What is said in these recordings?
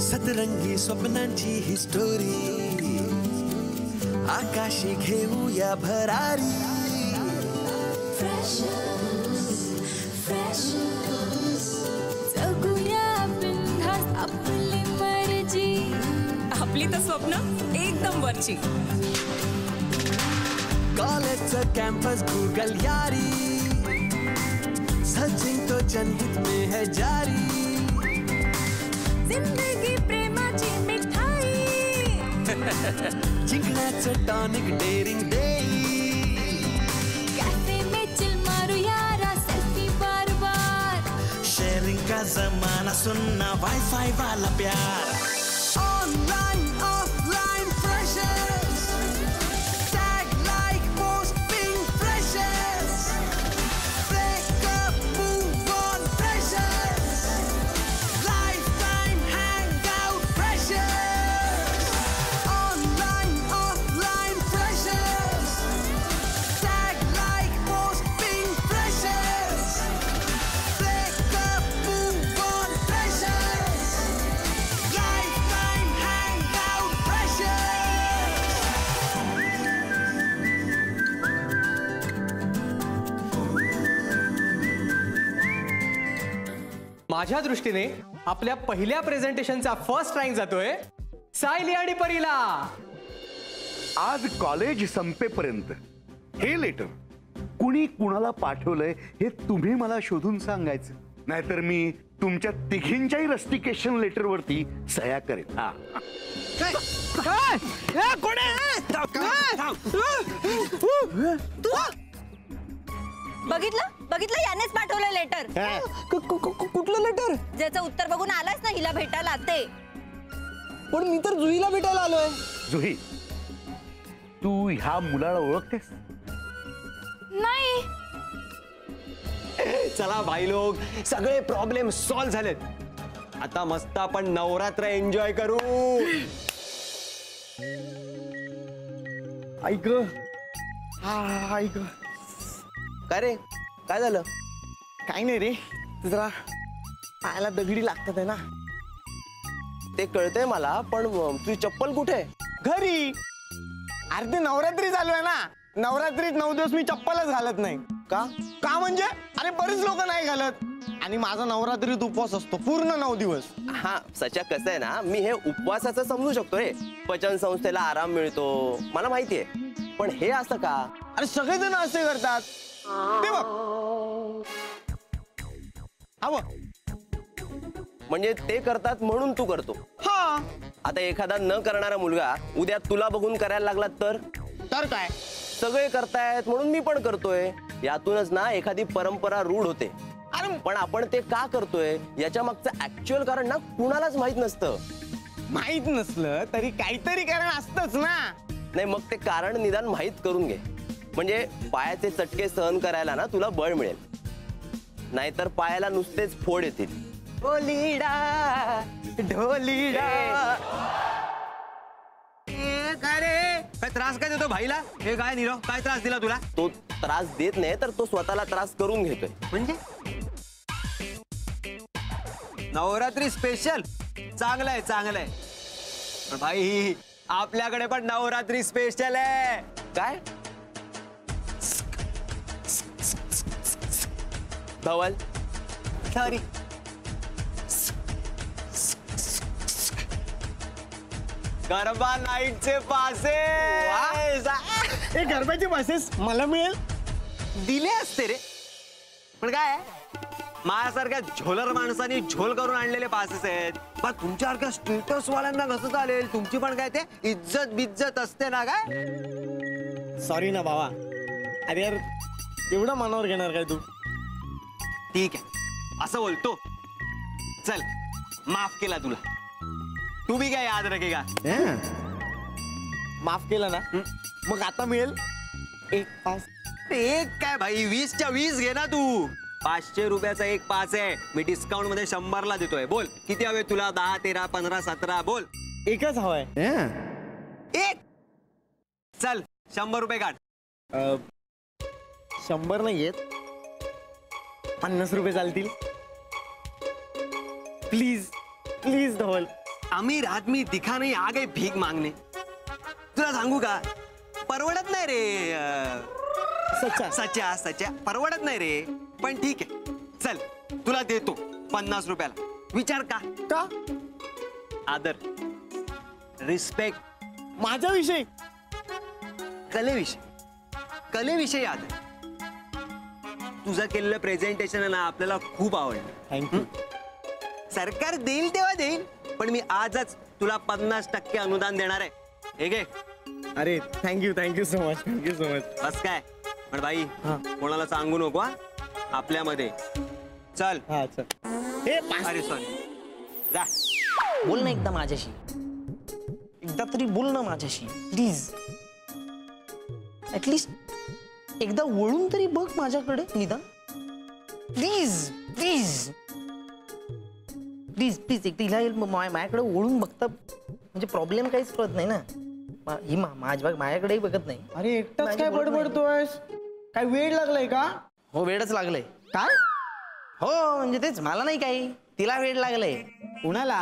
सतरंगी स्वप्नांची ही स्टोरी आकाशी घेऊया भरारी जगूया बिनधास्त आपली मर्जी आपली तर स्वप्न एकदम वरची कॉलेजचं कॅम्पस गूगल यारी सचिन तो जनहित में है जारी जिंदगी प्रेमाची मिठाई जिंकण्याचं टॉनिक डेअरिंग देई कैफे में चिल मारू यारा सेल्फी बार बार शेयरिंग का जमाना सुनना वाईफाई वाला प्यार online offline freshers tag like post ping freshers breakup move on freshers lifetime hang out freshers online offline freshers tag like post ping freshers breakup move on freshers lifetime hang out freshers माझ्या दृष्टीने आपल्या पहिल्या प्रेझेंटेशनचा first rank जातोय सायली आणि परीला. आज college संपेपर्यंत हे letter कुणी कुणाला पाठवलंय हे तुम्ही मला शोधून सांगायचं, नाहीतर मी तुमच्या तिघींच्याही रस्टिकेशन लेटर वरती सह्या करेन. हा बघितलं बघितलं यानेच पाठवलं लेटर. कुठलं लेटर? ज्याचं उत्तर बघून आलास ना हिला भेटायला ते. पण मी तर जुईला भेटायला आलोय. जुही, तू ह्या मुलाला ओळखतेस? नाही. चला भाई लोक, सगळे प्रॉब्लेम सॉल्व्ह झालेत. आता मस्त आपण नवरात्र एन्जॉय करू. ऐक ऐक. काय रे, काय झालं? काही नाही रे, जरा पायाला दगडी लागतात आहे ना. ते कळतंय मला, पण तुझी चप्पल कुठे? घरी. अरे ते नवरात्री चालू आहे ना, नवरात्रीत 9 दिवस मी चप्पलच घालत नाही. का? का म्हणजे अरे बरेच लोक नाही घालत, आणि माझा नवरात्रीत उपवास असतो पूर्ण 9 दिवस. हा सच्या कसं आहे ना, मी हे उपवासाचं समजू शकतो रे. पचन संस्थेला आराम मिळतो, मला माहितीये. पण हे असं का? अरे सगळेजण असे करतात. ते बघ, हा बघ. म्हणजे ते करतात म्हणून तू करतो. हा. आता एखादा न करणारा मुलगा उद्या तुला बघून करायला लागला तर काय? सगळे करतायत म्हणून मी पण करतोय. यातूनच ना एखादी परंपरा रूढ होते. अरे पण आपण ते का करतोय याच्या मागचं ऍक्च्युअल कारण ना कुणालाच माहित नसतं. माहित नसलं तरी काहीतरी कारण असतंच ना. नाही, मग ते कारण निदान माहित करून घे. म्हणजे पायाचे चटके सहन करायला ना तुला बळ मिळेल. नाहीतर पायाला नुसतेच फोड येतील. ढोलीडा ढोलीडा. काय त्रास काय देतो भाईला? हे काय नीरव, काय त्रास दिला तुला? तो त्रास देत नाही तर तो स्वतःला त्रास करून घेतोय. म्हणजे नवरात्री स्पेशल चांगलंय चांगलंय. पण भाई आपल्याकडे पण नवरात्री स्पेशल आहे. काय? धवल सॉरी. गरबा नाईटचे पासे. हे गरब्याचे पासेस मला मिळेल? दिले असते रे, पण काय माझ्यासारख्या झोलर माणसांनी झोल करून आणलेले पासेस आहेत. पण तुमच्यासारख्या स्टेटस वाल्यांना कसं चालेल? तुमची पण काय ते इज्जत बिज्जत असते ना. काय सॉरी ना भावा. अरे यार एवढं मनावर घेणार काय तू? ठीक आहे, असं बोलतो. चल, माफ केला तुला. तू भी काय याद रखेगा. माफ केलं ना, मग आता मिळेल एक पास. एक काय भाई, 20च्या 20 घे ना तू. 500 रुपयाचा एक पास आहे. मी डिस्काउंट मध्ये 100ला देतोय. बोल किती हवे तुला? 10, 13, 15, 17 बोल. एकच हवाय. एक. चल 100 रुपये काढ. 100 नाही घेत, 50 रुपये चालतील. प्लीज प्लीज धवल. अमीर आदमी दिखा नहीं आ गए भीक मांगने. तुला सांगू का परवडत नाही रे. सच्या परवडत नाही रे. पण ठीक आहे चल तुला देतो 50 रुपयाला. विचार का का आदर रिस्पेक्ट माझ्याविषयी कलेविषयी आदर. तुझं केलेलं प्रेझेंटेशन ना आपल्याला खूप आवडलं. थँक्यू. सरकार देईल तेव्हा देईल पण मी आजच तुला 50% अनुदान देणार आहे. हे घे. अरे थँक्यू सो मच. बस काय पण बाई कोणाला सांगू नको हा. आपल्यामध्ये चल. हा चल. अरे सॉरी जा. बोल ना एकदा माझ्याशी, एकदा तरी बोल ना माझ्याशी प्लीज. ऍटलिस्ट एकदा वळून तरी बघ माझ्याकडे निदान. प्लीज प्लीज प्लीज प्लीज एकदा हिला माझ्याकडे वळून बघता म्हणजे प्रॉब्लेम काहीच कळत नाही ना. ही माझ्याकडेही बघत नाही. अरे एकटाच काय बडबडतोयस? काय वेळ लागलाय का? हो वेळच लागलंय. काय? हो म्हणजे तेच मला नाही काही, तिला वेळ लागलंय. कुणाला?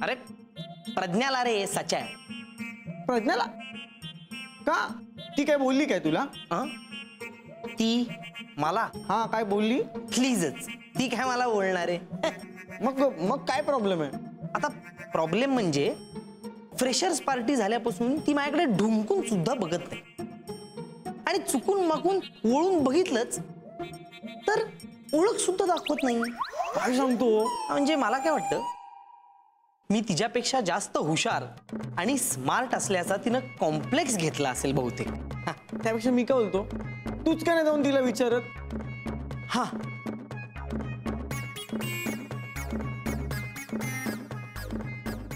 अरे प्रज्ञाला रे. सच्या प्रज्ञाला का? ती काय बोलली काय तुला? ती मला हा काय बोलली? प्लीजच. ती काय मला बोलणार आहे? मग काय प्रॉब्लेम आहे? आता प्रॉब्लेम म्हणजे फ्रेशर्स पार्टी झाल्यापासून ती माझ्याकडे ढुंकून सुद्धा बघत नाही. आणि चुकून मागून वळून बघितलंच तर ओळख सुद्धा दाखवत नाही. काय सांगतो? म्हणजे मला काय वाटतं मी तिच्यापेक्षा जास्त हुशार आणि स्मार्ट असल्याचा तिनं कॉम्प्लेक्स घेतला असेल बहुतेक. त्यापेक्षा मी काय बोलतो, तूच का नाही जाऊन तिला विचारत? हा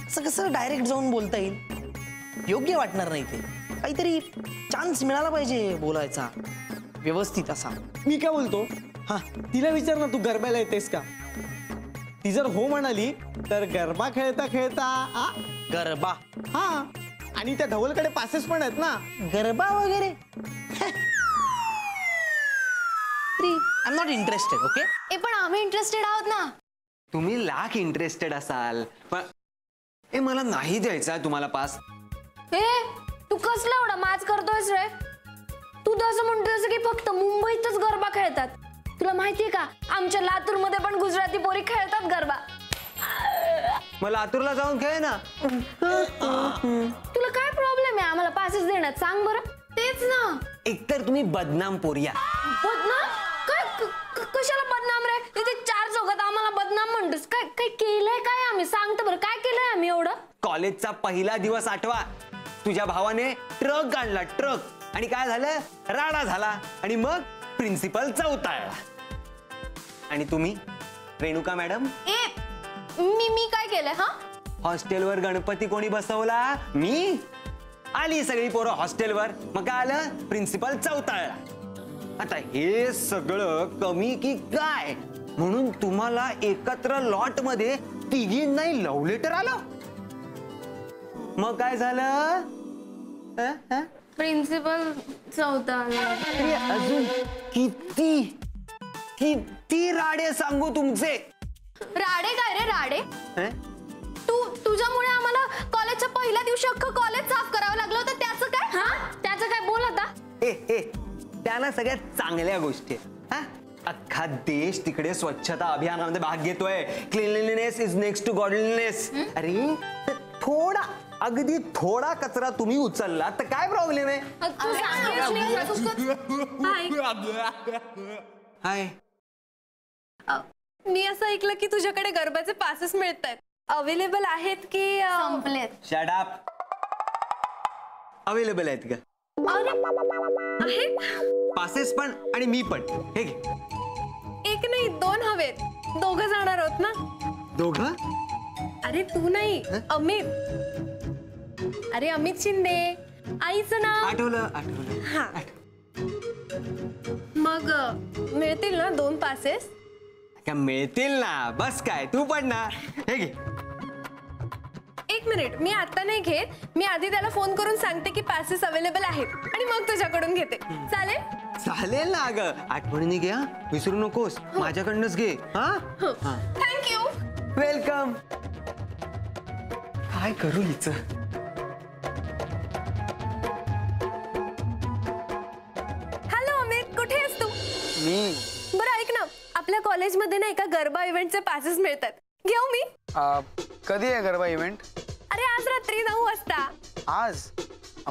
असं कसं डायरेक्ट जाऊन बोलता येईल? योग्य वाटणार नाही ते. काहीतरी चान्स मिळाला पाहिजे बोलायचा व्यवस्थित असा. मी काय बोलतो, हा तिला विचार ना तू गरब्याला येतेस का? ती जर हो म्हणाली तर गरबा खेळता खेळता गरबा. हा आणि त्या धवलकडे पासेस पण आहेत ना. गरबा वगैरे I am not interested. Okay पण आम्ही इंटरेस्टेड आहोत ना. तुम्ही लाख इंटरेस्टेड असाल पण मला नाही द्यायचा तुम्हाला पास. तू कसला एवढा माज करतोयस रे? तू तसं म्हणतोयस की फक्त मुंबईतच गरबा खेळतात. तुला माहितीये का आमच्या लातूर मध्ये पण गुजराती पोरी खेळतात गरबा. मला लातूरला जाऊन खेळ ना. तुला काय प्रॉब्लेम आहे आम्हाला पासेस देण्यात? सांग बरं. तेच ना. एकतर तुम्ही बदनाम पोरिया. बदनाम? काय कशाला बदनाम रे? तिथे 4 चौघात आम्हाला बदनाम म्हणतोस? काय काय केलंय काय आम्ही? सांगतो बरं काय केलंय आम्ही एवढं? कॉलेजचा पहिला दिवस आठवा. तुझ्या भावाने ट्रक आणला ट्रक आणि काय झालं राडा झाला आणि मग प्रिन्सिपल चौताळला. आणि तुम्ही रेणुका मॅडम मी काय केलंय? हा हॉस्टेलवर गणपती कोणी बसवला? मी. आली सगळी पोरं हॉस्टेलवर मग काय आलं प्रिन्सिपल चौताळला. आता हे सगळं कमी की काय म्हणून तुम्हाला एकत्र लॉट मध्ये तिघींनाही लव्ह लेटर आलं. मग काय झालं? प्रिन्सिपल चौताळला. अजून किती किती राडे सांगू तुमचे? राडे काय रे राडे? तुझ्यामुळे आम्हाला कॉलेजच्या पहिल्या दिवशी अख्खं कॉलेज साफ करावं लागलं होतं. त्याचं काय? हा त्याचं काय बोल आता. त्याला सगळ्यात चांगल्या गोष्टी अख्खा देश तिकडे स्वच्छता अभियानामध्ये भाग घेतोय. Cleanliness is next to godliness. अरे थोडा अगदी थोडा कचरा तुम्ही उचलला तर काय प्रॉब्लेम आहे? हाय मी असं ऐकलं की तुझ्याकडे गरबाचे पासेस मिळतात. अवेलेबल आहेत की संपलेत? Shut up. अवेलेबल आहेत का? पासेस पण आणि मी पण. हे घे. 1 नाही 2 हवेत. 2 जाणार आहोत ना. दोघं? अरे तू नाही अमित. अरे अमित शिंदे आईचं नाव आठवलं. हा मग मिळतील ना 2 पासेस? का मिळतील ना. बस काय तू पण ना. हे घे. 1 मिनिट मी आता नाही घेत. मी आधी त्याला फोन करून सांगते की पासेस अवेलेबल आहेत आणि मग तुझ्याकडून घेते. चालेल? चालेल ना ग. आठवणीने घे. विसरू नकोस. माझ्याकडनंच घे. हा थँक्यू. वेलकम. काय करू हिचं? हॅलो अमित, कुठे आहेस तू? मी बरं ऐक ना, आपल्या कॉलेजमध्ये ना एका गरबा इव्हेंटचे पॅसेस मिळतात, घेऊ मी? कधी आहे गरबा इव्हेंट? अरे आज रात्री 9 वाजता. आज?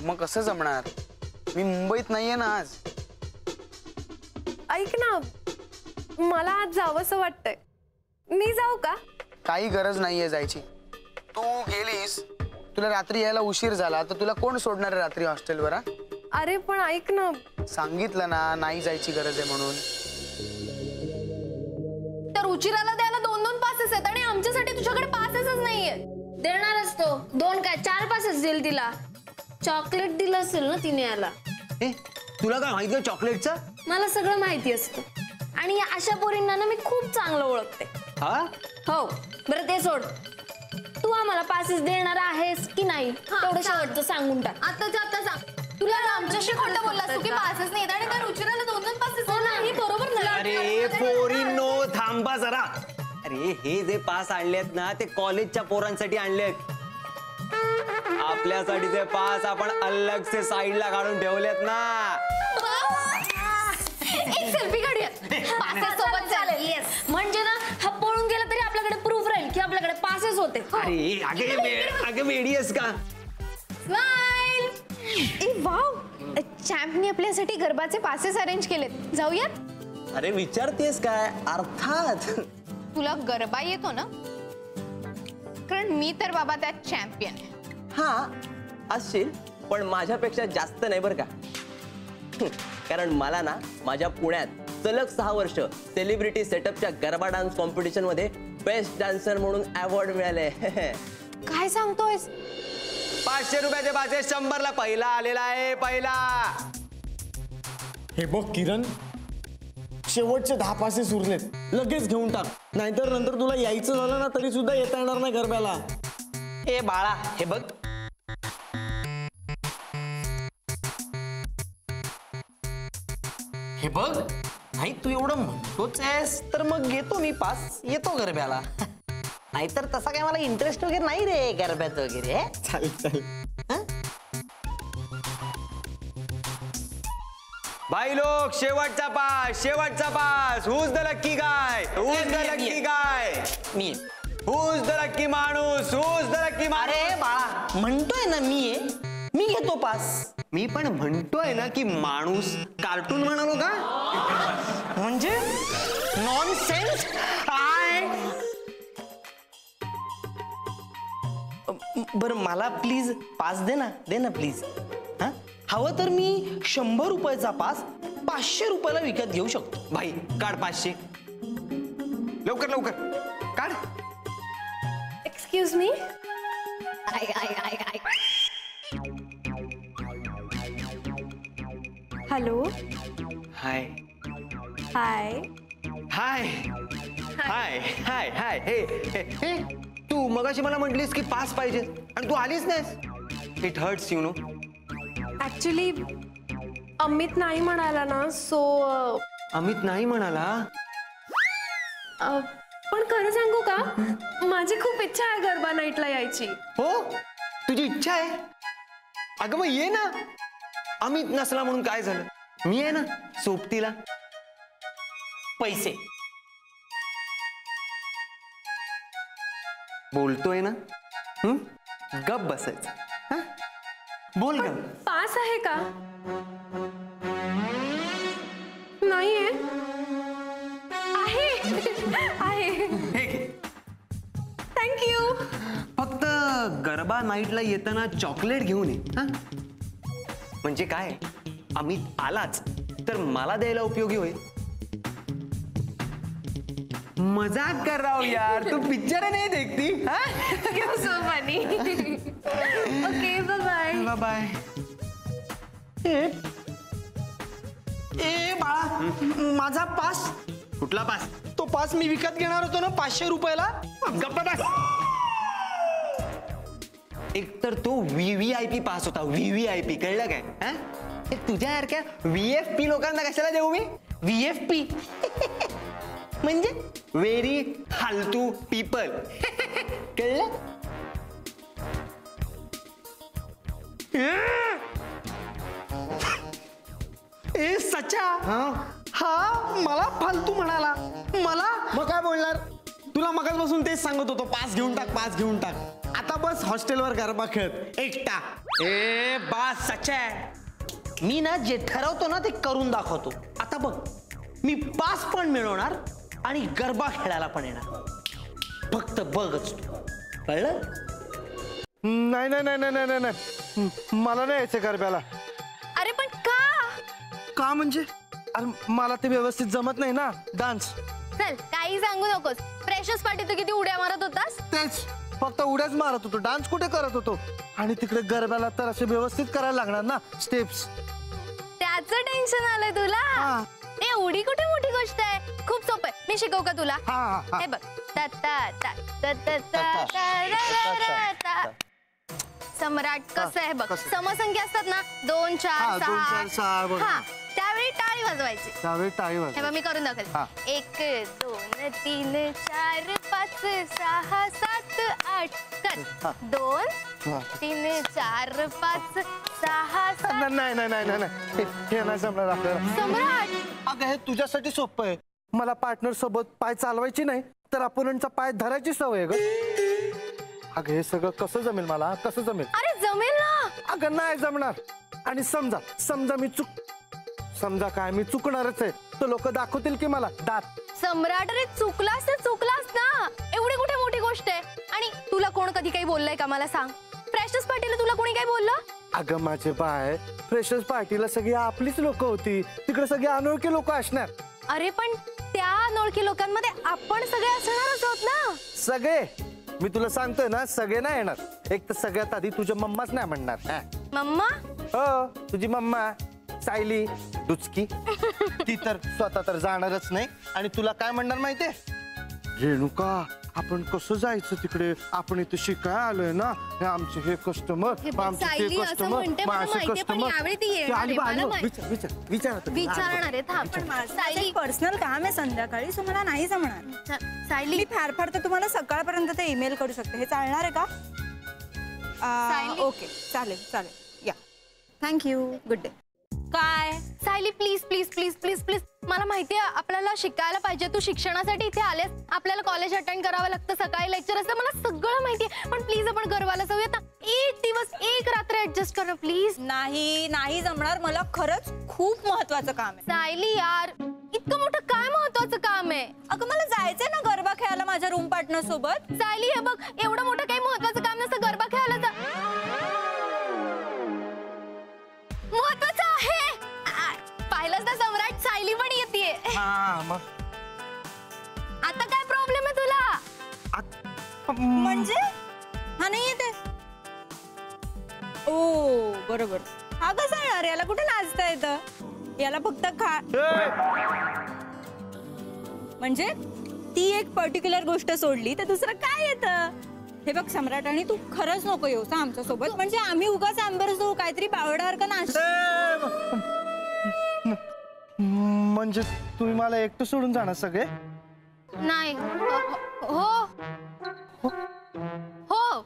मग कसं जमणार? मी मुंबईत नाहीये ना आज. ऐक ना, मला आज जावंसं वाटतंय, मी जाऊ का? काही गरज नाहीये जायची. तू गेलीस, तुला रात्री यायला उशीर झाला तर तुला कोण सोडणार आहे रात्री हॉस्टेलवर? अरे पण ऐक ना, सांगितलं ना नाही जायची गरज आहे म्हणून. तर उशिराला द्यायला 2-2 पासेस आहेत आणि आमच्यासाठी तुझ्याकडे पासेसच नाहीये. देणारच तो 2 काय 4 पासेस देईल तिला. चॉकलेट दिलं असेल ना तिने याला. ए तुला काय माहिती चॉकलेटचं? मला सगळं माहिती असतं आणि अशा पोरींना ना मी खूप चांगलं ओळखते. हा हो बरं ते सोड, तू आम्हाला पासेस देणार आहेस की नाही तेवढं शेवटचं सांगून टाक. आताच्या आता सांग. तुला आमच्याशी खोटं बोललास तू की पासेस नाही आणि तर उशिराला 2-2 पासेस नाही, बरोबर नाही. अरे पोरींनो थांबा जरा. अरे हे जे पास आणलेत ना ते कॉलेजच्या पोरांसाठी आणलेत. आपल्यासाठी ते पास आपण अलग से साईडला काढून ठेवलेत ना. एक सेल्फी काढूया पासेस सोबत चालेल. म्हणजे ना हा पळून गेला तरी आपल्याकडे प्रूफ राहील की आपल्याकडे पासेस होते. अरे अगे वेडी आहेस का? स्माइल. ए वाव, चॅम्पनी आपल्यासाठी गरबाचे पासेस अरेंज केलेत, जाऊयात? अरे विचारतेस काय? अर्थात. तुला गरबा येतो ना? कारण मी तर बाबा त्यात चॅम्पियन आहे. हा असशील, पण माझ्यापेक्षा जास्त नाही बरं का. कारण मला ना माझ्या पुण्यात सलग 6 वर्ष सेलिब्रिटी सेटअपच्या गरबा डान्स कॉम्पिटिशन मध्ये बेस्ट डान्सर म्हणून अवॉर्ड मिळाले. काय सांगतोयस? 500 रुपयाचे पासेस 100ला पहिला आलेला आहे. पहिला हे बघ किरण, शेवटचे 10 पासेस उरलेत, लगेच घेऊन टाक, नाहीतर नंतर तुला यायचं झालं ना तरी सुद्धा येता येणार नाही गरब्याला. ए बाळा, हे बघ, हे बघ, नाही तू एवढं म्हणतोच आहेस तर मग घेतो मी पास, येतो गरब्याला. नाहीतर तसा काय मला इंटरेस्ट वगैरे नाही रे गरब्यात वगैरे. चालेल चालेल. भाई लोक, शेवटचा पास, शेवटचा पास. Who's the lucky guy, who's the lucky guy, मी हुज द लक्की माणूस, हुज द लक्की माणूस. अरे बाळा, म्हणतोय ना मी घेतो पास. मी पण म्हणतोय ना की माणूस कार्टून म्हणालो का? म्हणजे नॉनसेन्स. बरं मला प्लीज पास दे ना प्लीज. हा हवं तर मी 100 रुपयाचा पास 500 रुपयाला विकत घेऊ शकतो. भाई काढ 500 लवकर लवकर काढ. Excuse me. हॅलो. हाय हाय. हाय हाय हाय हाय. हे तू मगाशी मला म्हटलीस की पास पाहिजे आणि तू आलीच नाहीस. It hurts you know. Actually Amit नाही म्हणाला ना, सो. अमित नाही म्हणाला? पण खरं सांगू का, माझी खूप इच्छा आहे गरबा नाईटला यायची. हो तुझी इच्छा आहे? अगं मग ये ना. अमित नसला म्हणून काय झालं, मी आहे ना सोबतीला. पैसे बोलतोय ना, गप बसायचं. हा? बोल ग. पास आहे का? नाहीये. आहे. थँक्यू. फक्त गरबा नाईटला येताना चॉकलेट घेऊन ये. हा? म्हणजे काय, अमित आलाच तर मला द्यायला उपयोगी होईल. मजाक कर रहा हूं यार, तू पिक्चर नहीं देखती? So funny. Okay bye bye. Bye. ए बाळा, माझा पास. कुठला पास? तो पास मी विकत घेणार होतो ना 500 रुपयाला. गप्पा बस. एक तर तो VVIP पास होता, VVIP कळलं काय? हा? तुझ्यासारख्या VFP लोकांना कशाला देऊ मी? VFP म्हणजे व्हेरी फालतू पीपल. कळलं? ए सचा हा मला फालतू म्हणाला. मला मग काय बोलणार? तुला मगाचपासून तेच सांगत होतो, पास घेऊन टाक, पास घेऊन टाक. आता बस हॉस्टेलवर गरबा खेळत एकटा. ए बास सचा, मी ना जे ठरवतो ना ते करून दाखवतो. आता बघ, मी पास पण मिळवणार आणि गरबा खेळायला पण येणार. फक्त बघच तू, कळलं? नाही नाही नाही नाही नाही नाही, मला नाही यायचं गरब्याला. अरे पण का? का म्हणजे? अरे मला ते व्यवस्थित जमत नाही ना डान्स. चल काही सांगू नकोस. फ्रेशर्स पार्टी तू किती उड्या मारत होतास? तेच फक्त उड्याच मारत होतो, डान्स कुठे करत होतो. आणि तिकडे गरब्याला तर असे व्यवस्थित करायला लागणार ना स्टेप्स. त्याचं टेन्शन आलंय तुला? ए उडी कुठे मोठी गोष्ट आहे, खूप सोपं आहे. मी शिकवू का तुला? हे बघ, ता ता ता ता ता ता ता ता. सम्राट कसं आहे बघ, समसंख्या असतात ना 2 4 6. हा त्यावेळी टाळी वाजवायची. त्यावेळी टाळी हे बघ मी करून दाखवते. 1 2 3 4 5 6 7 8. कर 2 3 4 5 6 7. नाही नाही नाही नाही, हे नाही जमणार आपल्याला. सम्राट अगं हे तुझ्यासाठी सोपं आहे. मला पार्टनर सोबत पाय चालवायची नाही तर अपोनंटचा पाय धरायची सवय आहे ग. अगं हे सगळं कसं जमेल मला, कसं जमेल? अरे जमेल ना. अगं नाही जमणार. आणि समजा मी समजा काय मी चुकणारच आहे तर लोक दाखवतील की मला दात. सम्राट अरे चुकलास तर चुकलास ना, एवढी कुठे मोठी गोष्ट आहे. आणि तुला कोण कधी काही बोललंय का मला सांग? फ्रेशर्स पार्टीला तुला कोणी काय बोललं? अगं माझे बाय, फ्रेशर्स पार्टीला सगळी आपलीच लोक होती, तिकडे सगळे अनोळखी लोक असणार. अरे पण त्या अनोळखी लोकांमध्ये आपण सगळे असणारच आहोत ना. सगळे? मी तुला सांगतोय ना सगळे नाही येणार. एक तर सगळ्यात आधी तुझ्या मम्माच नाही म्हणणार. मम्मा? हो तुझी मम्मा सायली डुचकी, ती तर स्वतः तर जाणारच नाही. आणि तुला काय म्हणणार माहितीये? रेणुका आपण कसं जायचं तिकडे, आपण इथे शिकाय आलोय ना, हे आमचे हे कस्टमर, आमचे ते कस्टमर, माझे कस्टमर. विचारणार आहे थांब. सायली पर्सनल काम आहे संध्याकाळी, सो मला नाही जमणार. सायली मी फार तर तुम्हाला सकाळपर्यंत ते ईमेल करू शकते. हे चालणार आहे का? ओके चालेल या. Thank you, good day. काय Sayali please please please please please, मला माहितीये आपल्याला शिकायला पाहिजे. तू शिक्षणासाठी इथे आलेस, आपल्याला कॉलेज अटेंड करावं लागतं, सकाळी लेक्चर असतं, मला सगळं माहितीये. पण प्लीज आपण गरवाला जाऊया ना. 1 दिवस 1 रात्र ऍडजस्ट कर प्लीज. नाही जमणार. मला खरंच खूप महत्वाचं काम आहे. सायली यार, इतकं मोठं काय महत्वाचं काम आहे? अगं मला जायचंय ना गरबा खेळायला माझ्या रूम पार्टनर सोबत. सायली हे बघ, एवढं मोठं काही महत्वाचं काम नसतं. गरबा खेळायला जा. महत्वाचं आहे. पाहिलंच ना सम्राट, सायली पण येतेय. आता काय प्रॉब्लेम आहे तुला? म्हणजे हा नाही येते. ओ बरोबर. हा कसा येणार? याला कुठे नाचता येतं? याला फक्त खा. म्हणजे ती एक पर्टिक्युलर गोष्ट सोडली तर दुसरं काय येतं? हे बघ सम्राट, आणि तू खरंच नको येऊस आमच्या सोबत. म्हणजे आम्ही उगाच एम्बॅरस होऊ, काहीतरी बावडासारखं नाच. म्हणजे तुम्ही मला एकटं सोडून जाणार सगळे? नाही. हो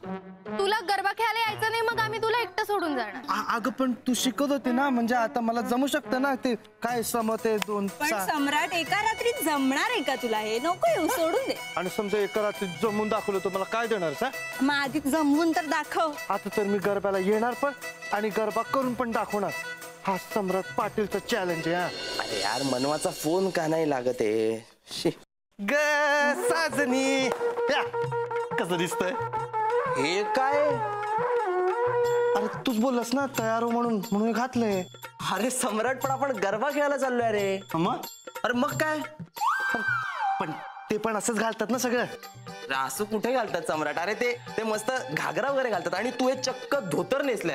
तुला गरबा खेळायला यायचं नाही, मग आम्ही तुला एकटं सोडून जाणार. अगं पण तू शिकवत होती ना, म्हणजे आता मला जमू शकतं ना. ते काय समते 2 पण सम्राट एका रात्रीत जमणार आहे का तुला? हे नको येऊ, सोडून दे. आणि समजा एका रात्रीत जमून दाखवलं तर मला काय देणार? मग आधी जमवून तर दाखव. आता तर मी गरब्याला येणार पण आणि गरबा करून पण दाखवणार. हा सम्राट पाटीलचा चॅलेंज आहे. अरे यार मनवाचा फोन का नाही लागत आहे? ग साजनी कसं दिसतंय? हे काय? अरे तूच बोललास ना तयार हो म्हणून घातलंय. अरे सम्राट, पण आपण गरबा खेळायला चाललोय रे. मग? अरे मग काय? पण ते पण असंच घालतात ना सगळं. असं कुठे घालतात सम्राट? अरे ते मस्त घागरा वगैरे घालतात, आणि तू हे चक्क धोतर नेसले.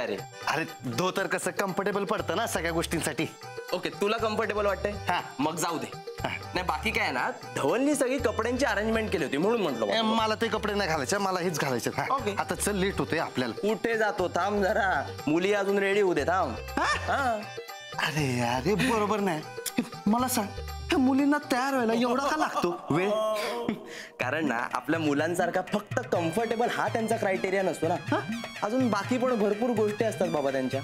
अरे धोतर कसं कम्फर्टेबल पडतं ना सगळ्या गोष्टींसाठी. ओके, तुला कम्फर्टेबल वाटतंय? हा. मग जाऊ दे. नाही बाकी काय ना, धवलनी सगळी कपड्यांची अरेंजमेंट केली होती म्हणून म्हटलं. मला ते कपडे नाही घालायचे, मला हेच घालायचे. ओके. आता चल, लेट होतोय आपल्याला. कुठे जातो? थांब जरा, मुली अजून रेडी होऊ दे. थांब. अरे बरोबर नाही. मला सांग, ह्या मुलींना तयार व्हायला एवढा का लागतो वेळ? कारण ना आपल्या मुलांसारखा फक्त कम्फर्टेबल हा त्यांचा क्रायटेरिया नसतो ना. अजून बाकी पण भरपूर गोष्टी असतात बाबा त्यांच्या.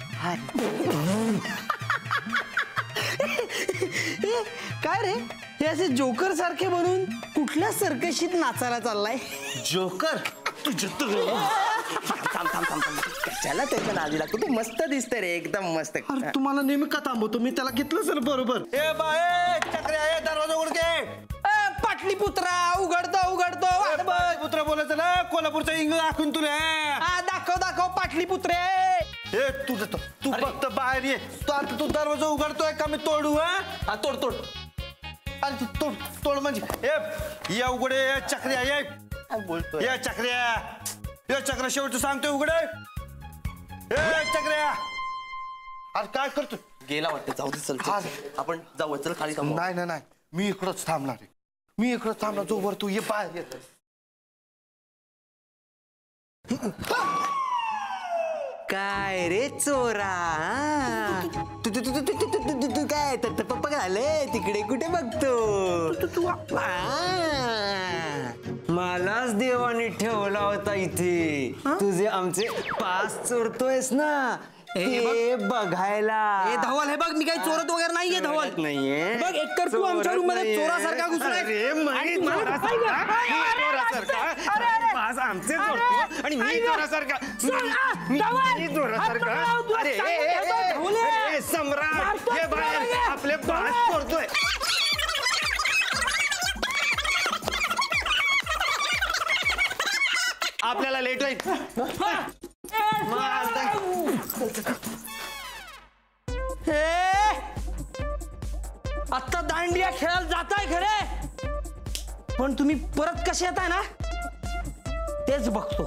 काय रे हे असे जोकर सारखे बनून कुठल्या सर्कशीत नाचायला चाललाय? जोकर तुझ्या कशाला त्याच्या नादी लागतो? तू मस्त दिसते रे, एकदम मस्त. अरे तुम्हाला नेहमी का थांबवतो मी? त्याला घेतलं सर बरोबर. ए बाय चक्र्या, दरवाजा उघडके. पाटलीपुत्रा उघडतो पुत्र बोलायचं ना, कोल्हापूरचा इंग दाखवून तुला. दाखव पाटलीपुत्रे. ए तुझं तू फक्त बाहेर ये. तू दरवाजा उघडतोय का मी तोडू? हा तोड. अरे तू तोड म्हणजे या उघडे चक्र्या, ये बोलतोय या चक्र्या, या चक्र शेवटचं सांगतोय उघडे. ए चक्र्या, अरे काय करतोय? गेला वाटतं. जाऊ दे, चल आपण जाऊ, चल खाली थांबू. नाही मी इकडंच थांबणार आहे. मी इकडंच थांबणार. जोवर तू ये बाहेर येत. काय रे चोरा? तू काय तर पप्पा झाले तिकडे कुठे बघतो? मलाच देवाने ठेवला होता इथे. तुझे आमचे पास चोरतोयस ना ते बघायला. धवल हे बघ, मी काही चोरत वगैरे नाहीये. धवल नाहीये बघ, एकतर तू आमच्या रूम मध्ये चोरासारखा घुसलाय. आमचे चोरतो आणि मी चोरासारखा. अरे सम्राट हे बाहेर आपले पास चोरतोय. आपल्याला लेट होईल. आता दांडिया खेळायला जाताय खरे, पण तुम्ही परत कसे येताय ना तेच बघतो.